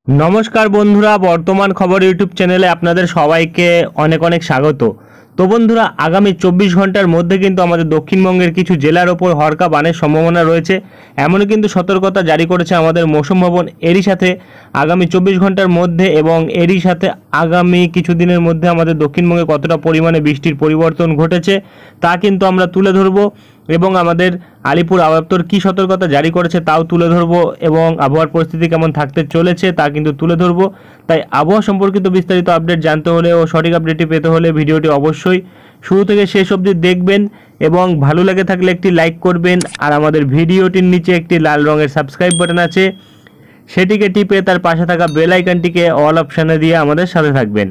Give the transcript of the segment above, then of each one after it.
নমস্কার বন্ধুরা, বর্তমান খবর ইউটিউব চ্যানেলে আপনাদের সবাইকে অনেক অনেক স্বাগত। তো বন্ধুরা, আগামী 24 ঘন্টার মধ্যে কিন্তু আমাদের দক্ষিণবঙ্গের কিছু জেলার ওপর হরকা বানের সম্ভাবনা রয়েছে, এমনই কিন্তু সতর্কতা জারি করেছে আমাদের মৌসুম ভবন। এরই সাথে আগামী 24 ঘন্টার মধ্যে এবং এরই সাথে আগামী কিছুদিনের মধ্যে আমাদের দক্ষিণবঙ্গে কতটা পরিমাণে বৃষ্টির পরিবর্তন ঘটেছে তা কিন্তু আমরা তুলে ধরবো, এবং আমাদের আলিপুর আবহাওয়া দপ্তর কী সতর্কতা জারি করেছে তাও তুলে ধরবো, এবং আবহাওয়ার পরিস্থিতি কেমন থাকতে চলেছে তা কিন্তু তুলে ধরবো। তাই আবহাওয়া সম্পর্কিত বিস্তারিত আপডেট জানতে হলে ও সঠিক আপডেটটি পেতে হলে ভিডিওটি অবশ্যই শুরু থেকে শেষ অবধি দেখবেন, এবং ভালো লেগে থাকলে একটি লাইক করবেন। আর আমাদের ভিডিওটির নিচে একটি লাল রঙের সাবস্ক্রাইব বাটন আছে, সেটিকে টিপে তার পাশে থাকা বেল আইকনটিকে অল অপশানে দিয়ে আমাদের সাথে থাকবেন।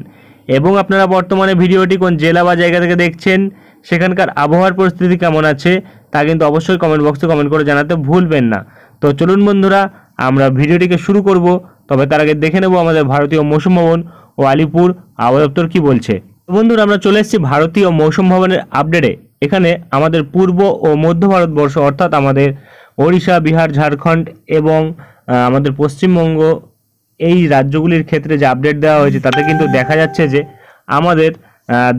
এবং আপনারা বর্তমানে ভিডিওটি কোন জেলা বা জায়গা থেকে দেখছেন, সেখানকার আবহাওয়ার পরিস্থিতি কেমন আছে তা কিন্তু অবশ্যই কমেন্ট বক্সে কমেন্ট করে জানাতে ভুলবেন না। তো চলুন বন্ধুরা, আমরা ভিডিওটিকে শুরু করব। তবে তার আগে দেখে নেব আমাদের ভারতীয় মৌসুম ভবন ও আলিপুর আবহাওয়া দপ্তর কী বলছে। বন্ধুরা, আমরা চলে এসেছি ভারতীয় মৌসুম ভবনের আপডেটে। এখানে আমাদের পূর্ব ও মধ্য ভারতবর্ষ অর্থাৎ আমাদের ওড়িশা, বিহার, ঝাড়খণ্ড এবং আমাদের পশ্চিমবঙ্গ, এই রাজ্যগুলির ক্ষেত্রে যে আপডেট দেওয়া হয়েছে তাতে কিন্তু দেখা যাচ্ছে যে আমাদের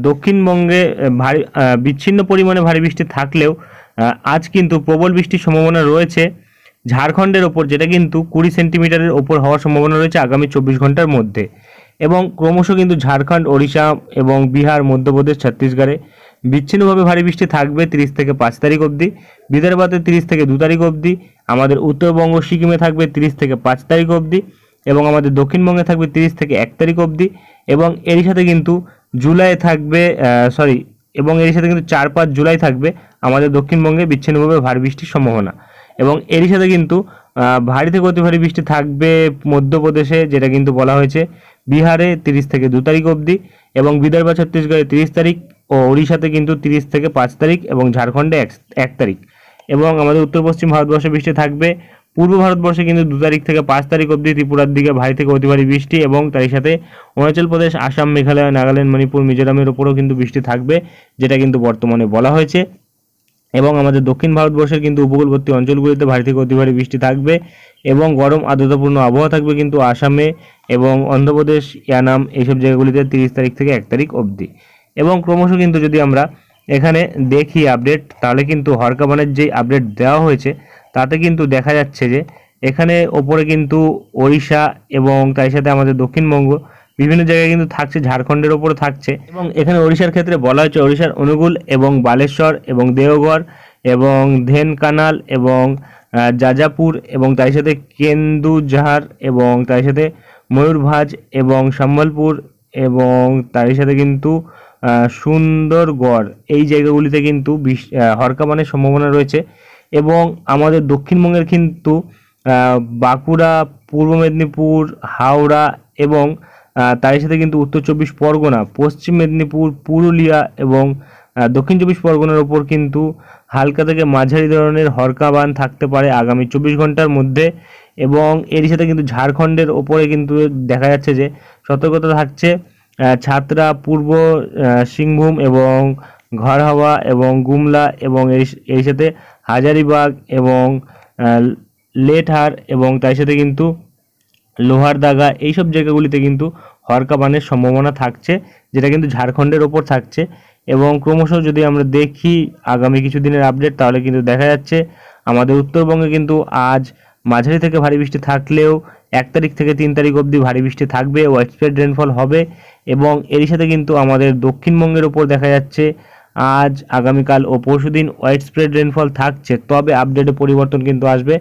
দক্ষিণবঙ্গে ভারী বিচ্ছিন্ন পরিমাণে ভারী বৃষ্টি থাকলেও আজ কিন্তু প্রবল বৃষ্টির সম্ভাবনা রয়েছে ঝাড়খণ্ডের ওপর, যেটা কিন্তু 20 সেন্টিমিটারের ওপর হওয়ার সম্ভাবনা রয়েছে আগামী 24 ঘন্টার মধ্যে। এবং ক্রমশ কিন্তু ঝাড়খণ্ড, ওড়িশা এবং বিহার, মধ্যপ্রদেশ, ছত্তিশগড়ে বিচ্ছিন্নভাবে ভারী বৃষ্টি থাকবে 30 থেকে 5 তারিখ অবধি। বিদর্ভতে 30 থেকে 2 তারিখ অবধি। আমাদের উত্তরবঙ্গ সিকিমে থাকবে 30 থেকে 5 তারিখ অবধি, এবং আমাদের দক্ষিণবঙ্গে থাকবে 30 থেকে 1 তারিখ অবধি। এবং এরই সাথে কিন্তু জুলাই থাকবে এবং এর সাথে কিন্তু 4-5 জুলাই থাকবে আমাদের দক্ষিণবঙ্গে বিচ্ছিন্নভাবে ভারী বৃষ্টির সম্ভাবনা। এবং এরই সাথে কিন্তু ভারী থেকে অতি ভারী বৃষ্টি থাকবে মধ্যপ্রদেশে, যেটা কিন্তু বলা হয়েছে বিহারে 30 থেকে 2 তারিখ অবধি, এবং বিদর্ভ, ছত্তিশগড়ে 30 তারিখ, ও ওড়িশাতে কিন্তু 30 থেকে 5 তারিখ, এবং ঝাড়খণ্ডে 1 তারিখ। এবং আমাদের উত্তর পশ্চিম ভারতবর্ষে বৃষ্টি থাকবে। পূর্ব ভারতবর্ষে কিন্তু 2 তারিখ থেকে 5 তারিখ অবধি ত্রিপুরার দিকে ভারী থেকে অতি ভারী বৃষ্টি, এবং তার সাথে অরুণাচল প্রদেশ, আসাম, মেঘালয়, নাগাল্যান্ড, মণিপুর, মিজোরামের ওপরেও কিন্তু বৃষ্টি থাকবে, যেটা কিন্তু বর্তমানে বলা হয়েছে। এবং আমাদের দক্ষিণ ভারতবর্ষের কিন্তু উপকূলবর্তী অঞ্চলগুলিতে ভারী থেকে অতি ভারী বৃষ্টি থাকবে, এবং গরম আর্দ্রতাপূর্ণ আবহাওয়া থাকবে কিন্তু আসামে এবং অন্ধ্রপ্রদেশ, ইয়ানাম, এইসব জায়গাগুলিতে 30 তারিখ থেকে 1 তারিখ অবধি। এবং ক্রমশ কিন্তু যদি আমরা এখানে দেখি আপডেট, তাহলে কিন্তু হরকা বানের যে আপডেট দেওয়া হয়েছে তাতে কিন্তু দেখা যাচ্ছে যে এখানে ওপরে কিন্তু ওড়িশা এবং তার সাথে আমাদের দক্ষিণবঙ্গ বিভিন্ন জায়গায় কিন্তু থাকছে, ঝাড়খণ্ডের ওপরে থাকছে। এবং এখানে ওড়িশার ক্ষেত্রে বলা হয়েছে ওড়িশার অনুগুল এবং বালেশ্বর এবং দেওঘর এবং ধেনকানাল এবং যাজাপুর এবং তার সাথে কেন্দুঝাড় এবং তার সাথে ময়ূরভাঁজ এবং সম্বলপুর এবং তার সাথে কিন্তু সুন্দরগড়, এই জায়গাগুলিতে কিন্তু হরকা বানের সম্ভাবনা রয়েছে। এবং আমাদের দক্ষিণবঙ্গের কিন্তু বাঁকুড়া, পূর্ব মেদিনীপুর, হাওড়া এবং তার সাথে কিন্তু উত্তর 24 পরগনা, পশ্চিম মেদিনীপুর, পুরুলিয়া এবং দক্ষিণ 24 পরগনার ওপর কিন্তু হালকা থেকে মাঝারি ধরনের হরকা বান থাকতে পারে আগামী 24 ঘন্টার মধ্যে। এবং এর সাথে কিন্তু ঝাড়খণ্ডের ওপরে কিন্তু দেখা যাচ্ছে যে সতর্কতা থাকছে ছাতরা, পূর্ব সিংভূম এবং ঘরহাওয়া এবং গুমলা, এবং এর সাথে হাজারিবাগ এবং লেটহার এবং তার সাথে কিন্তু লোহারদাগা, এইসব জায়গাগুলিতে কিন্তু হরকা বানের সম্ভাবনা থাকছে, যেটা কিন্তু ঝাড়খণ্ডের ওপর থাকছে। এবং ক্রমশ যদি আমরা দেখি আগামী কিছুদিনের আপডেট, তাহলে কিন্তু দেখা যাচ্ছে আমাদের উত্তরবঙ্গে কিন্তু আজ মাঝারি থেকে ভারী বৃষ্টি থাকলেও 1 তারিখ থেকে 3 তারিখ অবধি ভারী বৃষ্টি থাকবে, ওয়াইড স্প্রেড রেনফল হবে। এবং এরই সাথে কিন্তু আমাদের দক্ষিণবঙ্গের ওপর দেখা যাচ্ছে আজ, আগামীকাল ও পরশুদিন ওয়াইড স্প্রেড রেনফল থাকছে, তবে আপডেটে পরিবর্তন কিন্তু আসবে।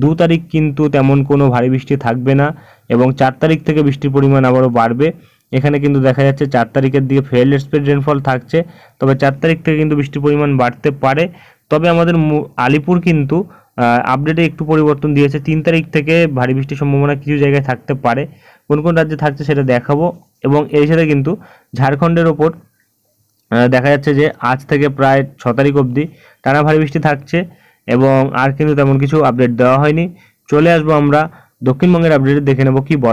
2 তারিখ কিন্তু তেমন কোনো ভারী বৃষ্টি থাকবে না, এবং 4 তারিখ থেকে বৃষ্টির পরিমাণ আবারও বাড়বে। এখানে কিন্তু দেখা যাচ্ছে 4 তারিখের দিকে ফেয়ারলি স্প্রেড রেনফল থাকছে, তবে 4 তারিখ থেকে কিন্তু বৃষ্টির পরিমাণ বাড়তে পারে। তবে আমাদের আলিপুর কিন্তু আপডেটে একটু পরিবর্তন দিয়েছে, 3 তারিখ থেকে ভারী বৃষ্টির সম্ভাবনা কিছু জায়গায় থাকতে পারে। কোন কোন রাজ্যে থাকছে সেটা দেখাবো। এবং এর সাথে কিন্তু ঝাড়খণ্ডের ওপর দেখা যাচ্ছে যে আজ থেকে প্রায় 6 তারিখ অবধি টানা ভারী বৃষ্টি থাকছে, এবং আর কিন্তু তেমন কিছু আপডেট দেওয়া হয়নি। চলে আসবো আমরা দক্ষিণবঙ্গের আপডেটে, দেখে নেব কি বলা।